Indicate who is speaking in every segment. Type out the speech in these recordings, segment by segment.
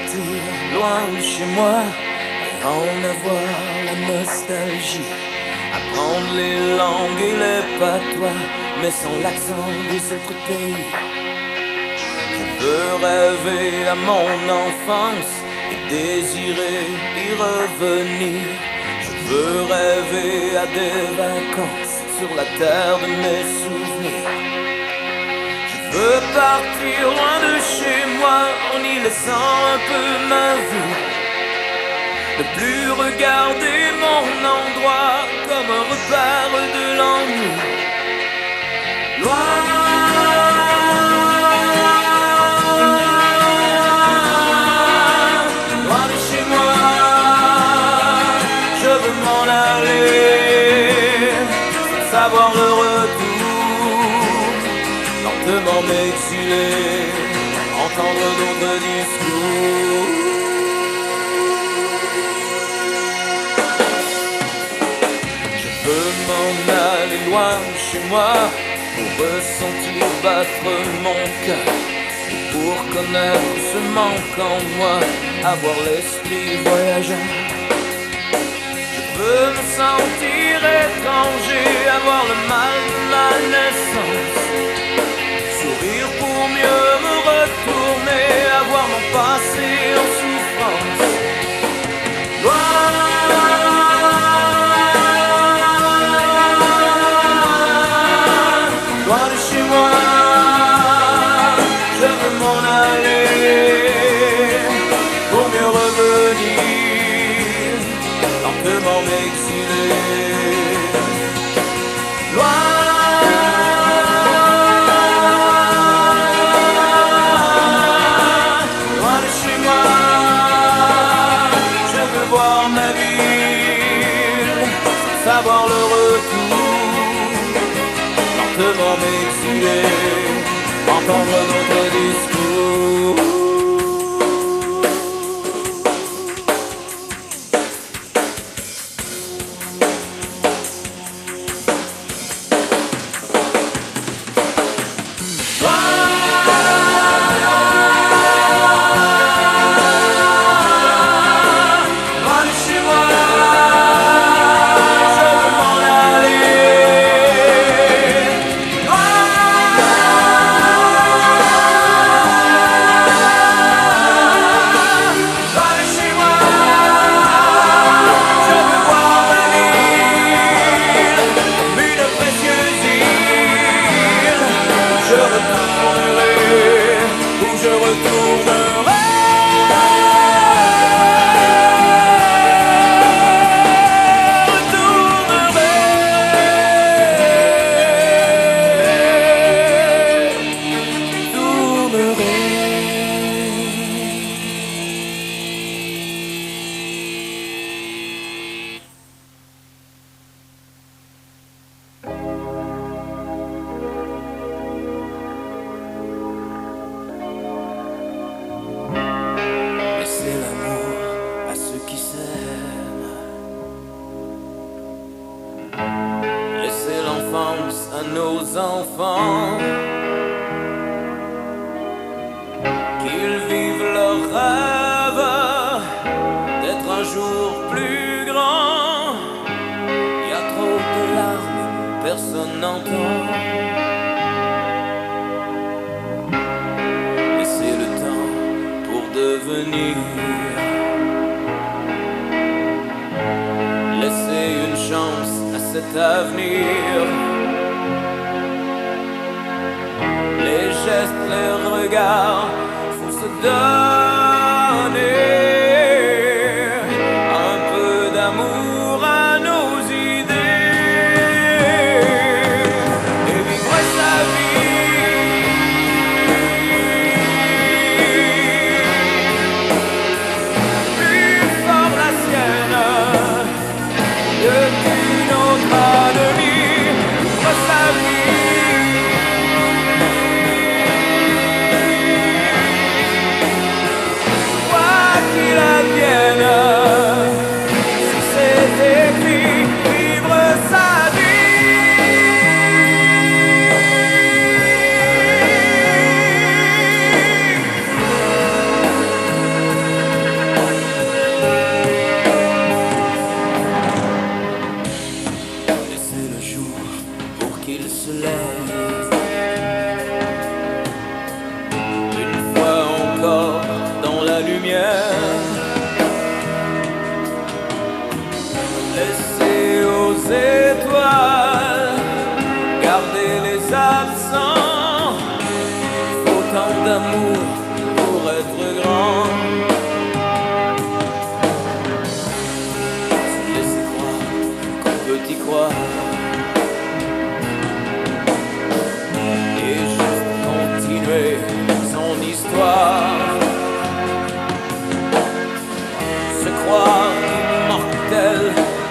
Speaker 1: partir loin de chez moi et en avoir la nostalgie. Apprendre les langues et les patois, mais sans l'accent des autres pays. Je veux rêver à mon enfance et désirer y revenir. Je veux rêver à des vacances sur la terre de mes souvenirs. Je veux partir loin de chez moi en y laissant un peu ma vie. Ne plus regarder mon endroit comme un repère de l'ennui. Loin de chez moi, je veux m'en aller, sans savoir le retour, lentement m'exiler, entendre d'autres discours. Je veux m'en aller loin de chez moi, pour ressentir battre mon cœur, pour connaître ce manque en moi, avoir l'esprit voyageur. Je veux me sentir étranger, avoir le mal de la naissance, sourire pour mieux me retourner, avoir mon passé en souffrance. Loin de chez moi, je veux m'en aller, pour mieux revenir, lentement m'exiler. Loin de chez moi, je veux voir ma ville, savoir le retour, lentement m'exiler, entendre notre discours. À nos enfants, qu'ils vivent leur rêve d'être un jour plus grand. Il y a trop de larmes, personne n'entend. Laissez le temps pour devenir. Laissez une chance à cet avenir. Les gestes, les regards, faut se donner un peu d'amour à nos idées et vivre sa vie. Plus fort la sienne, depuis notre avenir. qu'il se lève. Une fois encore dans la lumière, laissez aux étoiles garder les absents. Il faut tant d'amour pour être grand. Laissez croire qu'on peut y croire et juste continuer son histoire. Se croire immortel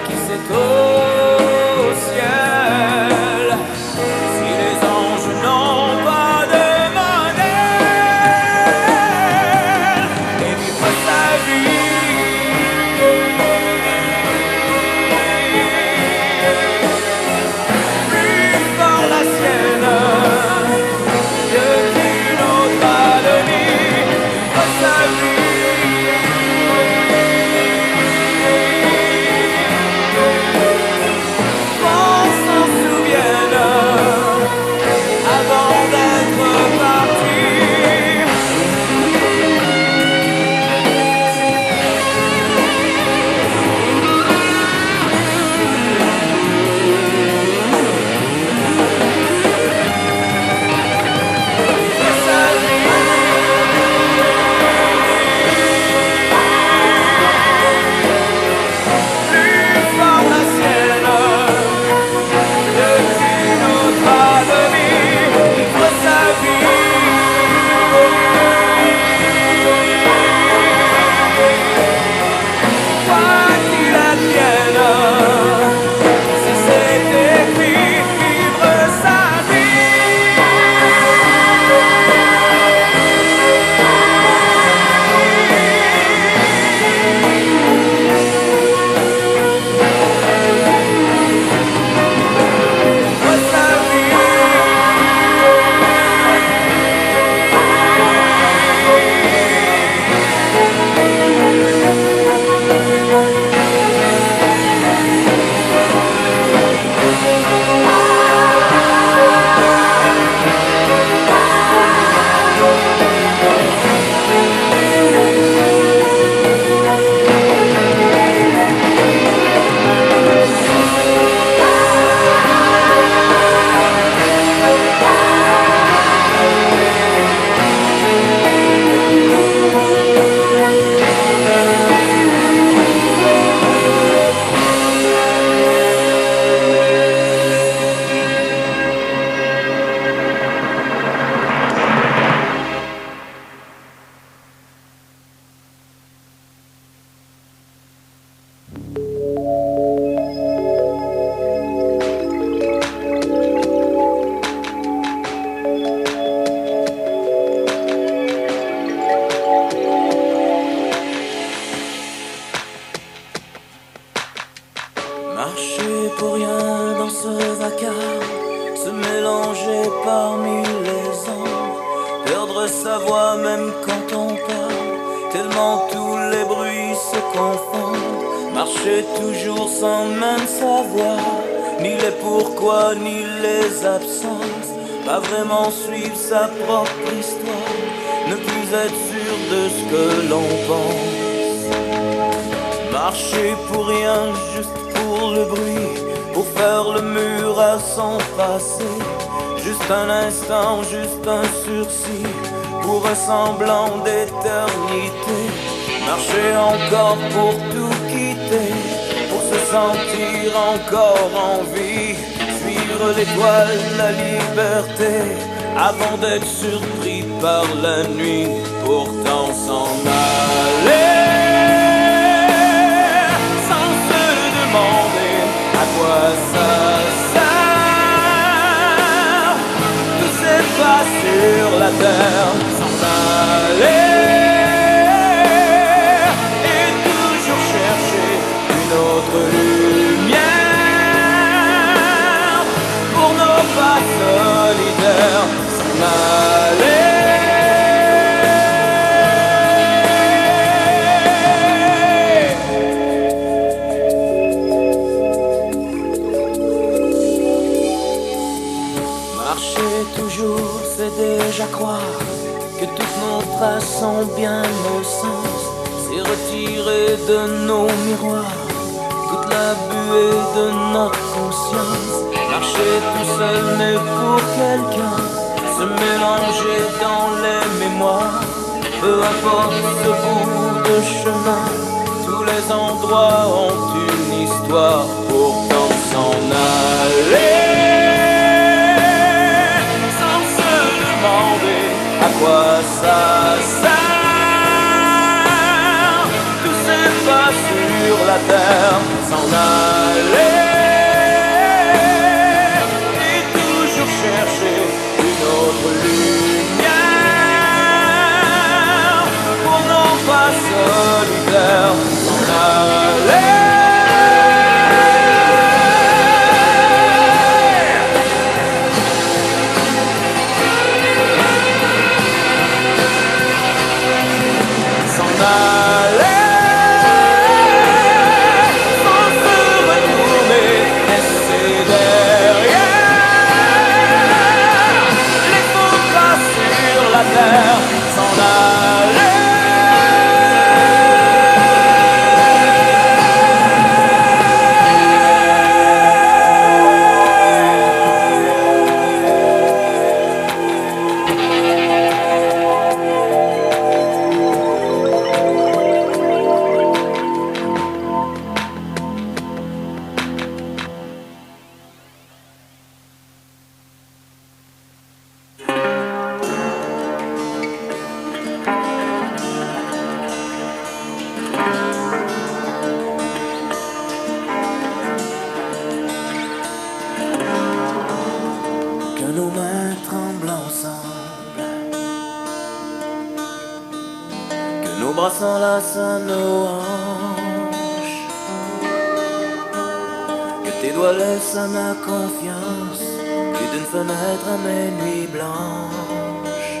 Speaker 1: qui s'est au ciel. Si les anges n'ont pas de modèle, et vivre sa vie plus par la sienne que qu'une autre a donné. Vivre sa vie qu'on s'en souvienne avant d'être parti. Vivre sa vie plus par la sienne que qu'une autre a donné. Vivre sa vie quoi qu'il advienne, si c'est écrit, vivre sa vivre sa marcher pour rien dans ce vacarme, se mélanger parmi les ombres, perdre sa voix même quand on parle, tellement tous les bruits se confondent. Marcher toujours sans même savoir ni les pourquoi ni les absences, pas vraiment suivre sa propre histoire, ne plus être sûr de ce que l'on pense. Marcher pour rien, juste pour le bruit, pour faire le mur à son passé. Juste un instant, juste un sursis, pour un semblant d'éternité. Marcher encore pour tout quitter, pour se sentir encore en vie. Suivre l'étoile, la liberté, avant d'être surpris par la nuit. Pourtant s'en aller à quoi ça sert. Tous ces pas sur la terre s'en aller et toujours chercher une autre lumière pour nos pas solidaires s'en aller. Marcher toujours, c'est déjà croire que toutes nos traces sont bien nos sens. C'est retirer de nos miroirs toute la buée de notre conscience. Marcher tout seul mais pour quelqu'un, se mélanger dans les mémoires. Peu importe ce bout de chemin, tous les endroits ont une histoire. Pourtant s'en aller sans se demander à quoi ça sert. Tous ces pas sur la terre, s'en aller et toujours chercher une autre lumière pour non pas solitaire. S'en aller. Nos bras s'enlacent à nos hanches, que tes doigts laissent à ma confiance plus d'une fenêtre à mes nuits blanches.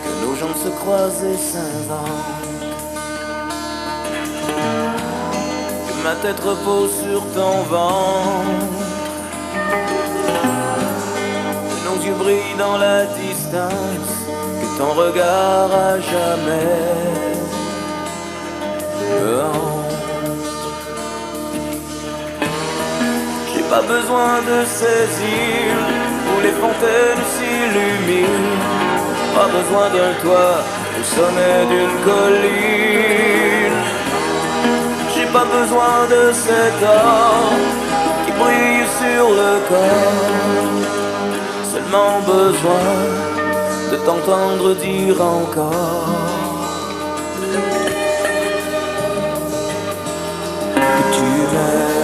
Speaker 1: Que nos jambes se croisent et s'inventent, que ma tête repose sur ton ventre. Nos yeux brillent dans la distance, que ton regard à jamais me hante. J'ai pas besoin de ces îles où les fontaines s'illuminent, pas besoin d'un toit au sommet d'une colline. J'ai pas besoin de cet or qui brille sur le corps, seulement besoin de t'entendre dire encore que tu m'aimes.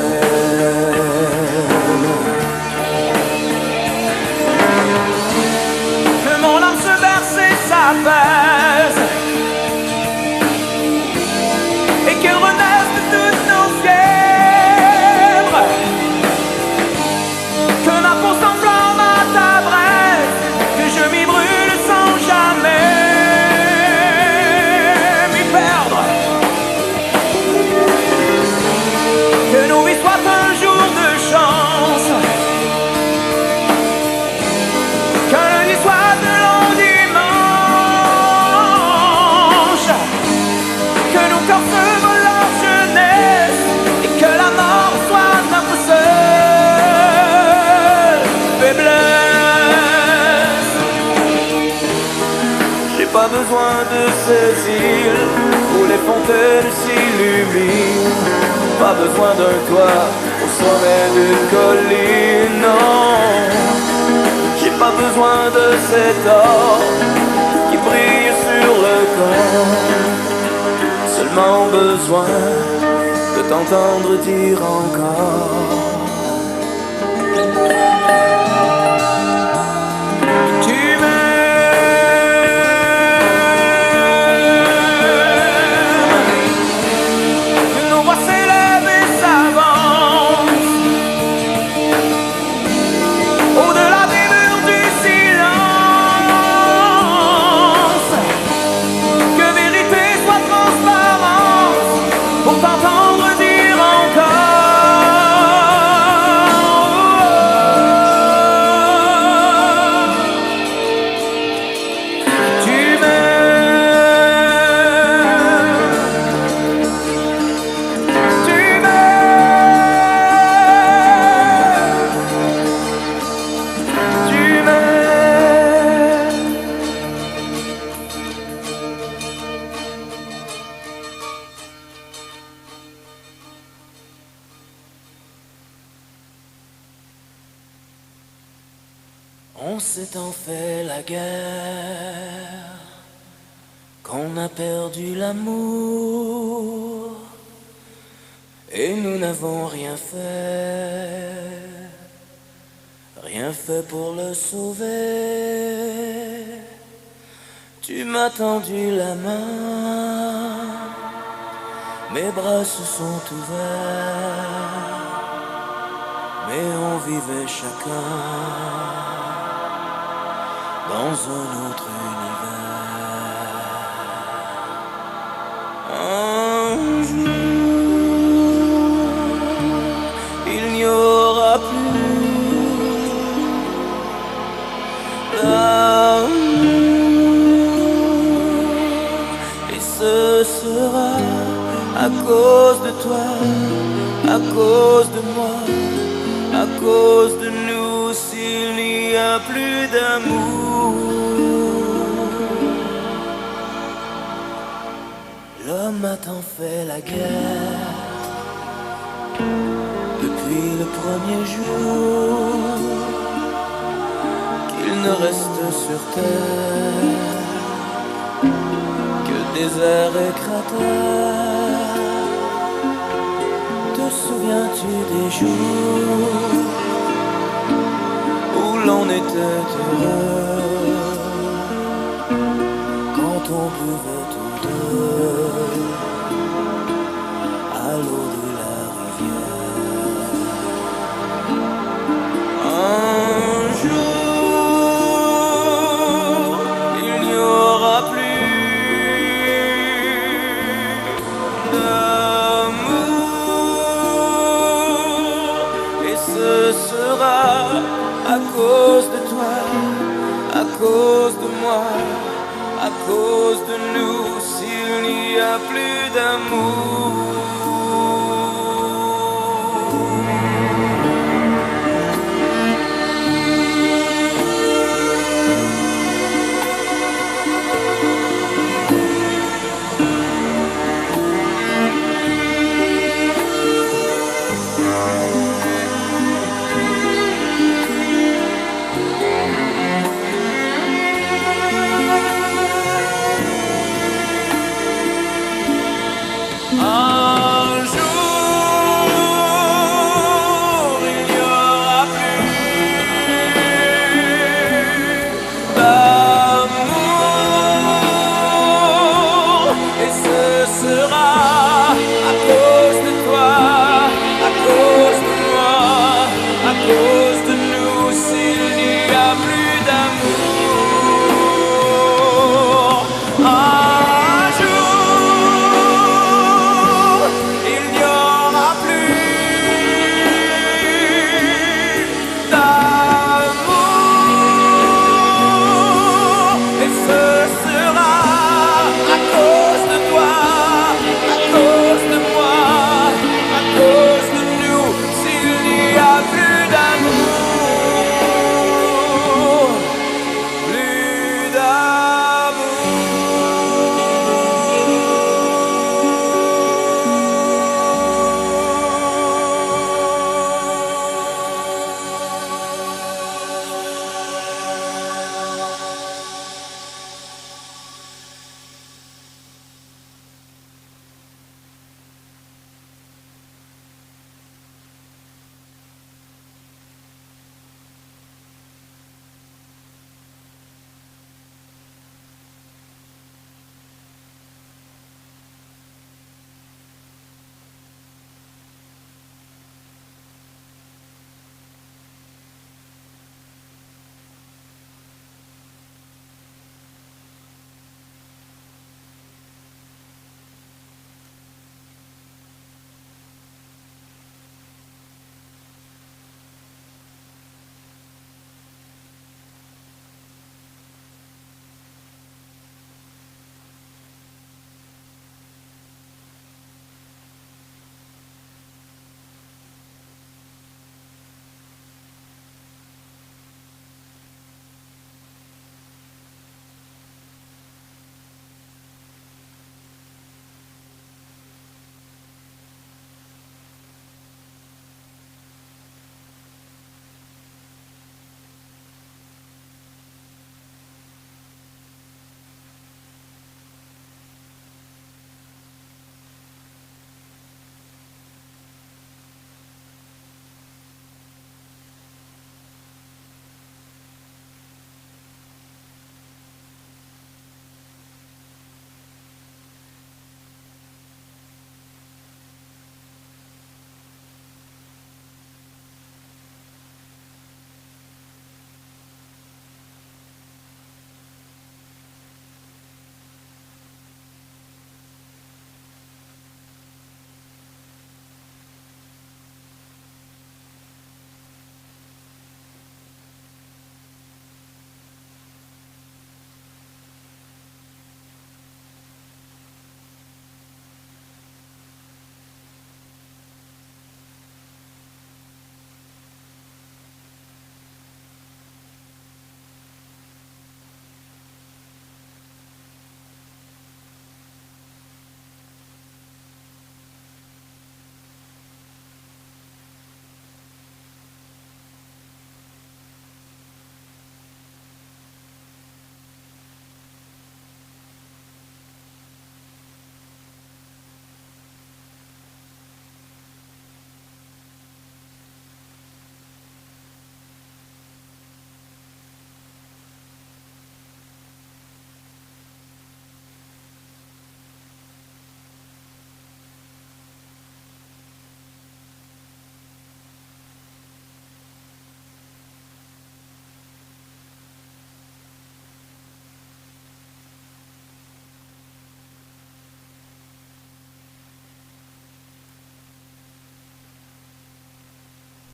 Speaker 1: Que mon âme se berce et s'apaise, et qu'elle renaisse de toutes nos fièvres. Que ma peau s'enflamme à ta braise, que je m'y brûle sans jamais m'y perdre. Que nos vies soient un jour de chance, qu'un lundi soit de long dimanche, que nos corps se volent leur jeunesse et que la mort soit notre seule faiblesse. J'ai pas besoin de ces îles où les fontaines s'illuminent, pas besoin d'un toit au sommet d'une colline, non. J'ai pas besoin de cet or qui brille sur le corps, seulement besoin de t'entendre dire encore que tu m'aimes. Que nos voix s'élèvent et s'avancent au-delà des murs du silence. Que vérité soit transparence pour t'entendre dire encore On s'est en fait la guerre, qu'on a perdu l'amour, et nous n'avons rien fait pour le sauver. Tu m'as tendu la main, mes bras se sont ouverts, mais on vivait chacun dans un autre univers. Un jour, il n'y aura plus l'amour, et ce sera à cause de toi, à cause de moi, à cause de nous, s'il n'y a plus d'amour. L'homme a tant fait la guerre depuis le premier jour qu'il ne reste sur terre que désert et cratère. Te souviens-tu des jours où l'on était heureux, quand on buvait tous deux